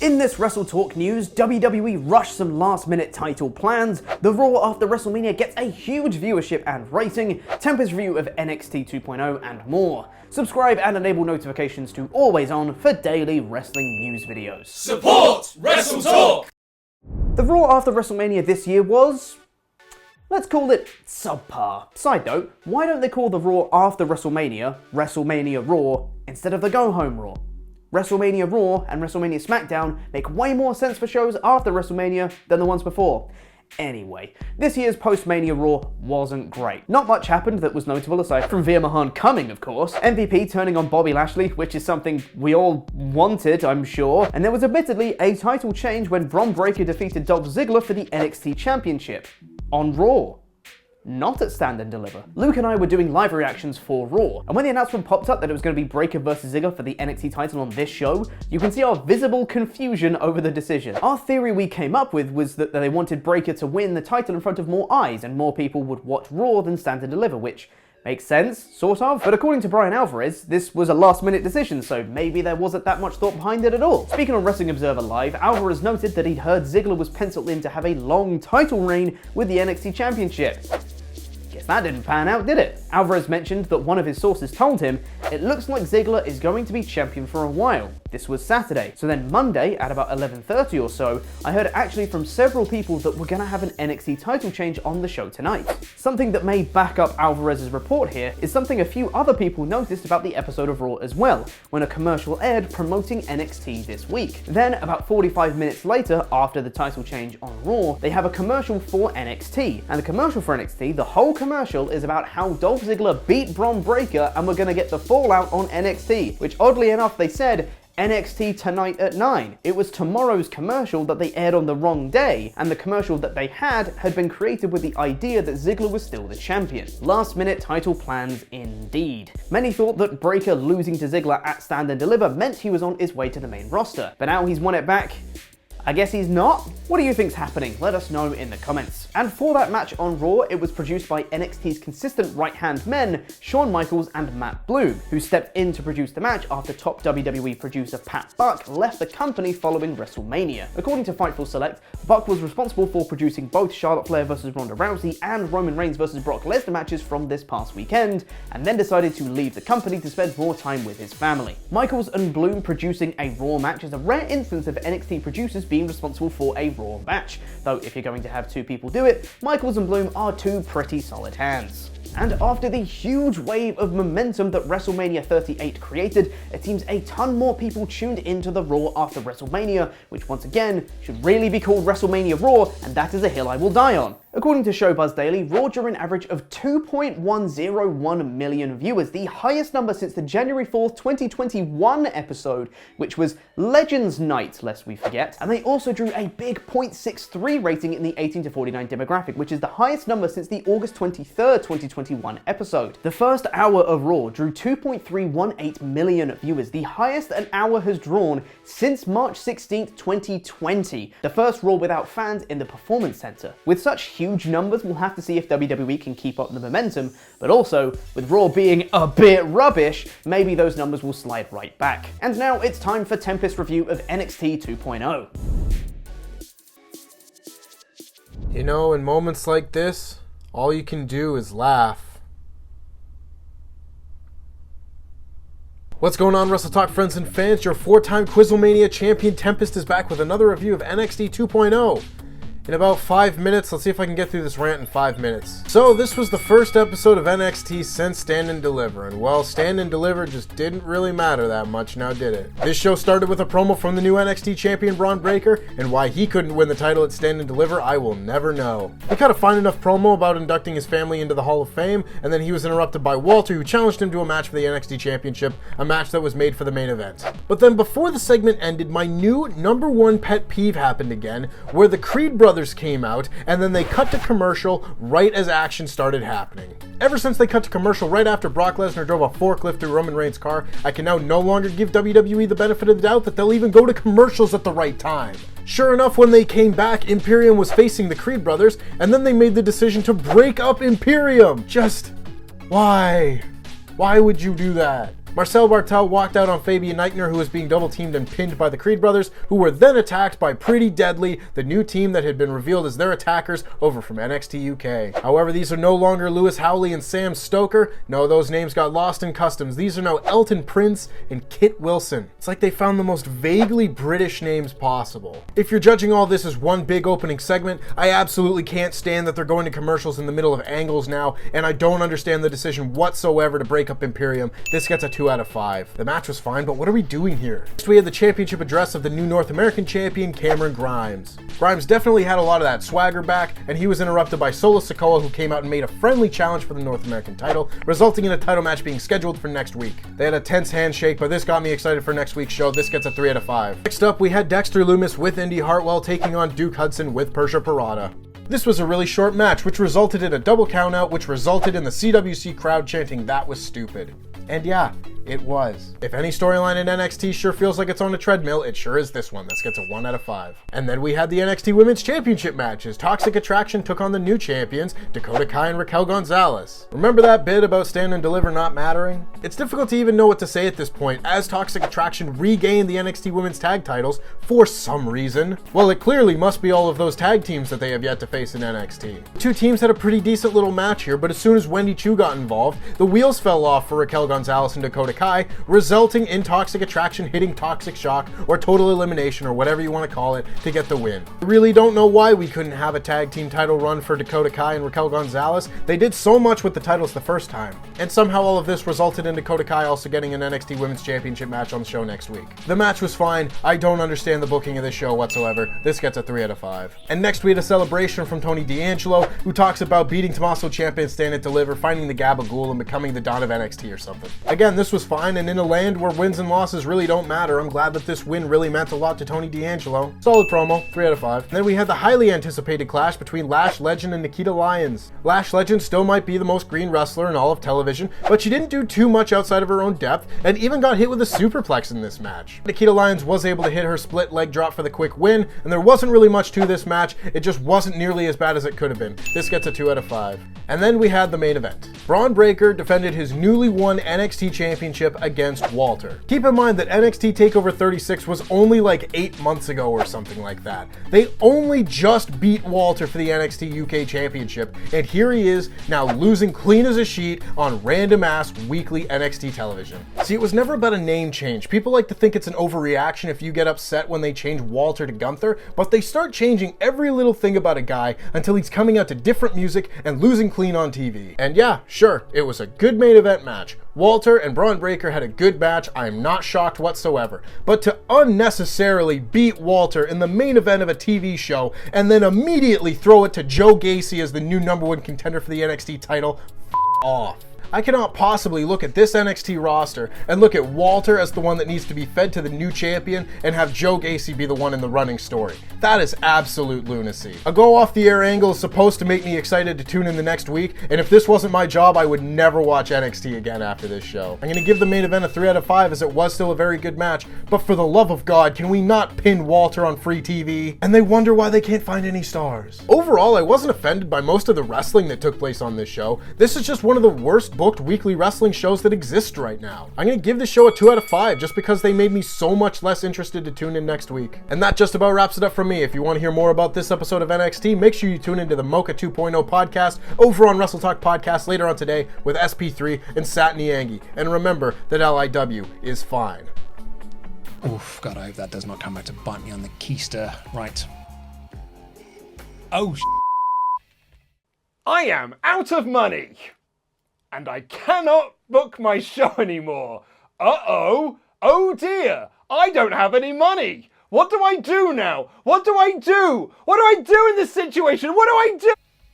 In this WrestleTalk news, WWE rushed some last-minute title plans, the Raw after WrestleMania gets a huge viewership and rating, Tempest review of NXT 2.0 and more. Subscribe and enable notifications to always on for daily wrestling news videos. Support WrestleTalk! The Raw after WrestleMania this year was... let's call it subpar. Side note, why don't they call the Raw after WrestleMania, WrestleMania Raw, instead of the go-home Raw? WrestleMania Raw and WrestleMania SmackDown make way more sense for shows after WrestleMania than the ones before. Anyway, this year's post-Mania Raw wasn't great. Not much happened that was notable aside from Veer Mahaan coming, of course, MVP turning on Bobby Lashley, which is something we all wanted, I'm sure, and there was admittedly a title change when Bron Breakker defeated Dolph Ziggler for the NXT Championship. On Raw. Not at Stand and Deliver. Luke and I were doing live reactions for Raw, and when the announcement popped up that it was going to be Breakker vs Ziggler for the NXT title on this show, you can see our visible confusion over the decision. Our theory we came up with was that they wanted Breakker to win the title in front of more eyes, and more people would watch Raw than Stand and Deliver, which makes sense, sort of, but according to Brian Alvarez, this was a last-minute decision, so maybe there wasn't that much thought behind it at all. Speaking on Wrestling Observer Live, Alvarez noted that he'd heard Ziggler was penciled in to have a long title reign with the NXT Championship. Guess that didn't pan out, did it? Alvarez mentioned that one of his sources told him, it looks like Ziggler is going to be champion for a while. This was Saturday. So then Monday, at about 11:30 or so, I heard actually from several people that we're gonna have an NXT title change on the show tonight. Something that may back up Alvarez's report here is something a few other people noticed about the episode of Raw as well, when a commercial aired promoting NXT this week. Then, about 45 minutes later, after the title change on Raw, they have a commercial for NXT. And the commercial for NXT, the whole commercial is about how Dolph Ziggler beat Bron Breakker and we're gonna get the fallout on NXT, which oddly enough they said, NXT tonight at 9. It was tomorrow's commercial that they aired on the wrong day, and the commercial that they had been created with the idea that Ziggler was still the champion. Last minute title plans indeed. Many thought that Breakker losing to Ziggler at Stand and Deliver meant he was on his way to the main roster, but now he's won it back. I guess he's not? What do you think's happening? Let us know in the comments. And for that match on Raw, it was produced by NXT's consistent right-hand men, Shawn Michaels and Matt Bloom, who stepped in to produce the match after top WWE producer Pat Buck left the company following WrestleMania. According to Fightful Select, Buck was responsible for producing both Charlotte Flair vs Ronda Rousey and Roman Reigns vs Brock Lesnar matches from this past weekend, and then decided to leave the company to spend more time with his family. Michaels and Bloom producing a Raw match is a rare instance of NXT producers being responsible for a Raw match, though if you're going to have two people do it, Michaels and Bloom are two pretty solid hands. And after the huge wave of momentum that WrestleMania 38 created, it seems a ton more people tuned into the Raw after WrestleMania, which once again should really be called WrestleMania Raw, and that is a hill I will die on. According to Showbuzz Daily, Raw drew an average of 2.101 million viewers, the highest number since the January 4th, 2021 episode, which was Legends Night, lest we forget. And they also drew a big 0.63 rating in the 18 to 49 demographic, which is the highest number since the August 23rd, 2021 episode. The first hour of Raw drew 2.318 million viewers, the highest an hour has drawn since March 16th, 2020, the first Raw without fans in the Performance Center. With such huge numbers, we'll have to see if WWE can keep up the momentum, but also, with Raw being a bit rubbish, maybe those numbers will slide right back. And now it's time for Tempest review of NXT 2.0. You know, in moments like this, all you can do is laugh. What's going on, WrestleTalk friends and fans? Your four-time Quizlemania champion Tempest is back with another review of NXT 2.0. In about 5 minutes, let's see if I can get through this rant in 5 minutes. So this was the first episode of NXT since Stand and Deliver, and well, Stand and Deliver just didn't really matter that much, now did it? This show started with a promo from the new NXT champion Bron Breakker, and why he couldn't win the title at Stand and Deliver, I will never know. He cut a fine enough promo about inducting his family into the Hall of Fame, and then he was interrupted by Walter, who challenged him to a match for the NXT championship, a match that was made for the main event. But then before the segment ended, my new #1 pet peeve happened again, where the Creed brothers came out, and then they cut to commercial right as action started happening. Ever since they cut to commercial right after Brock Lesnar drove a forklift through Roman Reigns' car, I can now no longer give WWE the benefit of the doubt that they'll even go to commercials at the right time. Sure enough, when they came back, Imperium was facing the Creed brothers, and then they made the decision to break up Imperium. Just, why? Why would you do that? Marcel Bartel walked out on Fabian Eichner, who was being double teamed and pinned by the Creed brothers, who were then attacked by Pretty Deadly, the new team that had been revealed as their attackers over from NXT UK. However, these are no longer Lewis Howley and Sam Stoker. No, those names got lost in customs. These are now Elton Prince and Kit Wilson. It's like they found the most vaguely British names possible. If you're judging all this as one big opening segment, I absolutely can't stand that they're going to commercials in the middle of angles now, and I don't understand the decision whatsoever to break up Imperium. This gets a 2 out of 5. The match was fine, but what are we doing here? Next, we had the championship address of the new North American champion, Cameron Grimes. Grimes definitely had a lot of that swagger back, and he was interrupted by Solo Sikoa, who came out and made a friendly challenge for the North American title, resulting in a title match being scheduled for next week. They had a tense handshake, but this got me excited for next week's show. This gets a 3 out of 5. Next up, we had Dexter Lumis with Indy Hartwell taking on Duke Hudson with Persia Pirotta. This was a really short match, which resulted in a double countout, which resulted in the CWC crowd chanting, "That was stupid." And yeah, it was. If any storyline in NXT sure feels like it's on a treadmill, it sure is this one. This gets a 1 out of 5. And then we had the NXT Women's Championship matches. Toxic Attraction took on the new champions, Dakota Kai and Raquel Gonzalez. Remember that bit about Stand and Deliver not mattering? It's difficult to even know what to say at this point, as Toxic Attraction regained the NXT Women's Tag titles for some reason. Well, it clearly must be all of those tag teams that they have yet to face in NXT. The two teams had a pretty decent little match here, but as soon as Wendy Chu got involved, the wheels fell off for Raquel Gonzalez and Dakota Kai, resulting in Toxic Attraction hitting Toxic Shock or Total Elimination or whatever you want to call it to get the win. I really don't know why we couldn't have a tag team title run for Dakota Kai and Raquel Gonzalez. They did so much with the titles the first time, and somehow all of this resulted in Dakota Kai also getting an NXT Women's Championship match on the show next week. The match was fine. I don't understand the booking of this show whatsoever. This gets a 3 out of 5. And next we had a celebration from Tony D'Angelo, who talks about beating Tommaso Ciampa in Stand and Deliver, finding the Gabagool, and becoming the Don of NXT or something. Again, this was fine, and in a land where wins and losses really don't matter, I'm glad that this win really meant a lot to Tony D'Angelo. Solid promo, 3 out of 5. And then we had the highly anticipated clash between Lash Legend and Nikita Lyons. Lash Legend still might be the most green wrestler in all of television, but she didn't do too much outside of her own depth, and even got hit with a superplex in this match. Nikita Lyons was able to hit her split leg drop for the quick win, and there wasn't really much to this match. It just wasn't nearly as bad as it could have been. This gets a 2 out of 5. And then we had the main event. Braun Breaker defended his newly won NXT Championship against Walter. Keep in mind that NXT TakeOver 36 was only like 8 months ago or something like that. They only just beat Walter for the NXT UK Championship, and here he is now losing clean as a sheet on random ass weekly NXT television. See, it was never about a name change. People like to think it's an overreaction if you get upset when they change Walter to Gunther, but they start changing every little thing about a guy until he's coming out to different music and losing clean on TV. And yeah, sure, it was a good main event match. Walter and Braun Breaker had a good match. I am not shocked whatsoever. But to unnecessarily beat Walter in the main event of a TV show and then immediately throw it to Joe Gacy as the new #1 contender for the NXT title, off. I cannot possibly look at this NXT roster and look at Walter as the one that needs to be fed to the new champion and have Joe Gacy be the one in the running story. That is absolute lunacy. A go off the air angle is supposed to make me excited to tune in the next week, and if this wasn't my job, I would never watch NXT again after this show. I'm going to give the main event a 3 out of 5 as it was still a very good match, but for the love of God, can we not pin Walter on free TV? And they wonder why they can't find any stars. Overall, I wasn't offended by most of the wrestling that took place on this show. This is just one of the worst booked weekly wrestling shows that exist right now. I'm going to give this show a 2 out of 5 just because they made me so much less interested to tune in next week. And that just about wraps it up from me. If you want to hear more about this episode of NXT, make sure you tune into the Mocha 2.0 podcast over on WrestleTalk podcast later on today with SP3 and Sat Niangi. And remember that LIW is fine. Oof, God, I hope that does not come back to bite me on the keister. Right. Oh, I am out of money, and I cannot book my show anymore. Uh-oh. Oh dear, I don't have any money. What do I do now? What do I do? What do I do in this situation? What do I do?